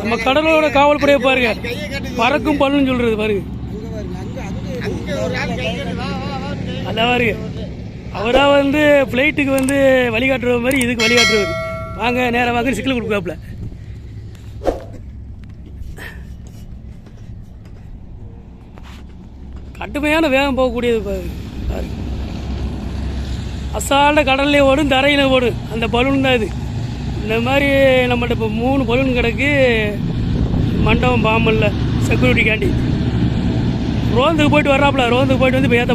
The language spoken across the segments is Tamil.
நம்ம கடலோட காவல்படையை பாருங்க, பறக்கும் பல்லுன்னு சொல்றது பாருங்க. அதான் பாருங்க, அவராக வந்து ஃப்ளைட்டுக்கு வந்து வழிகாட்டுற மாதிரி இதுக்கு வழிகாட்டுறவர். வாங்க நேரம் வாங்க சிக்கல் கொடுக்காப்புல. கடுமையான வேகம் போகக்கூடியது பாருங்க. அசால்ட்ட கடல்லே ஓடும், தரையில் ஓடும். அந்த பலூன் தான் இது. இந்த மாதிரி நம்மகிட்ட இப்போ 3 பலூன் கிடக்கு. மண்டபம் பாம்பல்ல செக்யூரிட்டிக்காண்டி ரோந்துக்கு போயிட்டு வர்றாப்புல. ரோந்துக்கு போயிட்டு வந்து இப்போ ஏற்ற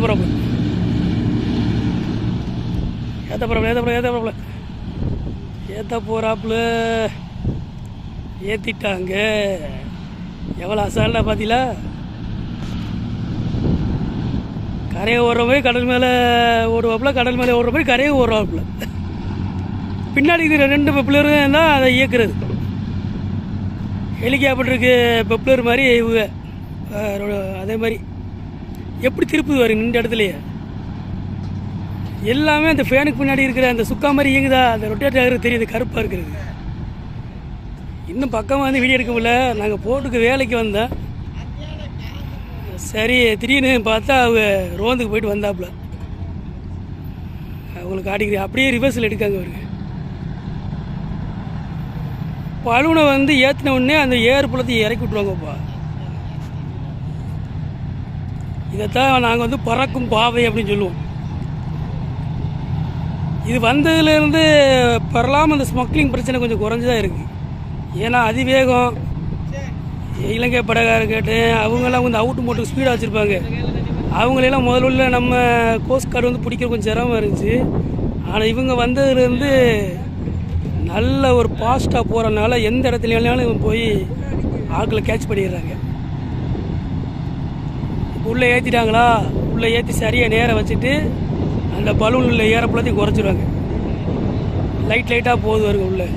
போகிறாப்புல. ஏற்றிட்டாங்க. எவ்வளோ அசால்ட்டாக பார்த்தீங்களா? கரையை ஓடுற மாதிரி கடல் மேலே ஓடுவாப்புல, கடல் மேலே ஓடுற மாதிரி கரையை ஓடுறாப்புல. பின்னாடி இது 2 பெப்ளரும் தான் அதை இயக்குறது. ஹெலிகாப்டருக்கு பெப்ளர் மாதிரி இவங்க அதே மாதிரி எப்படி திருப்புது வரும் இந்த இடத்துலையே. எல்லாமே அந்த ஃபேனுக்கு பின்னாடி இருக்கிற அந்த சுக்கா மாதிரி இயங்குதா, அந்த ரொட்டேட் ஆகிறது தெரியுது, கருப்பாக இருக்கிறது. இன்னும் பக்கமாக வந்து வீடியோ எடுக்க முடியல. நாங்கள் போட்டுக்கு வேலைக்கு வந்தோம். சரி திடீர்னு பார்த்தா அவங்க ரோந்துக்கு போயிட்டு வந்தாப்புல. அவங்களுக்கு காட்டிக்கிறேன். அப்படியே ரிவர்ஸில் எடுக்காங்க அவருக்கு. பலூனை வந்து ஏற்றின உடனே அந்த ஏர் புலத்தை இறக்கி விட்ருவாங்கப்பா. இதைத்தான் நாங்கள் வந்து பறக்கும் பாவை அப்படின்னு சொல்லுவோம். இது வந்ததுலேருந்து பரவாயில்லாமல் அந்த ஸ்மக்லிங் பிரச்சனை கொஞ்சம் குறைஞ்சிதான் இருக்குது. ஏன்னா அதிவேகம் இலங்கை படகாரர்கிட்ட அவங்கெல்லாம் வந்து அவுட்டு மோட்டு ஸ்பீடாக வச்சுருப்பாங்க. அவங்களெல்லாம் முதல்ல நம்ம கோஸ்ட் கார்டு வந்து பிடிக்கிற கொஞ்சம் சிரமம் இருந்துச்சு. ஆனால் இவங்க வந்ததுலேருந்து நல்ல ஒரு ஃபாஸ்ட்டாக போகிறனால எந்த இடத்துலையாலும் போய் ஆட்களை கேட்ச் பண்ணிடுறாங்க. உள்ளே ஏற்றிட்டாங்களா, உள்ளே ஏற்றி சரியாக நேரம் வச்சுட்டு அந்த பலூனில் ஏறப்பழத்தையும் குறைச்சிடுவாங்க. லைட்டாக போகுது வருங்க உள்ளே.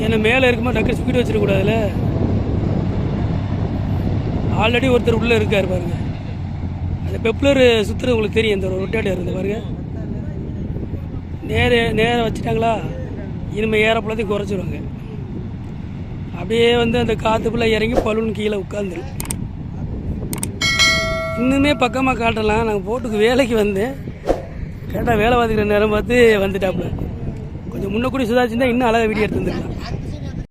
ஏன்னா மேலே இருக்கும்போது டக்கு ஸ்பீடு வச்சிடக்கூடாதுல்ல. ஆல்ரெடி ஒருத்தர் உள்ளே இருக்கார் பாருங்க. அந்த பெப்ளர் சுற்றுறது உங்களுக்கு தெரியும். இந்த ரொட்டேட்டர் இருந்து பாருங்க. நேரம் வச்சுட்டாங்களா, இனிமேல் ஏறப்பழத்தையும் குறைச்சிடுவாங்க. அப்படியே வந்து அந்த காற்றுக்குள்ளே இறங்கி பலூன் கீழே உட்காந்துரும். இன்னுமே பக்கமாக காட்டலாம். நாங்கள் போட்டுக்கு வேலைக்கு வந்தேன். கேட்டால் வேலை பார்த்துக்கிற நேரம் பார்த்து வந்துட்டாப்புல. கொஞ்சம் முன்னக்கூடி சுதாரிச்சுருந்தா இன்னும் அழகாக வீடியோ எடுத்து வந்துருக்கலாம்.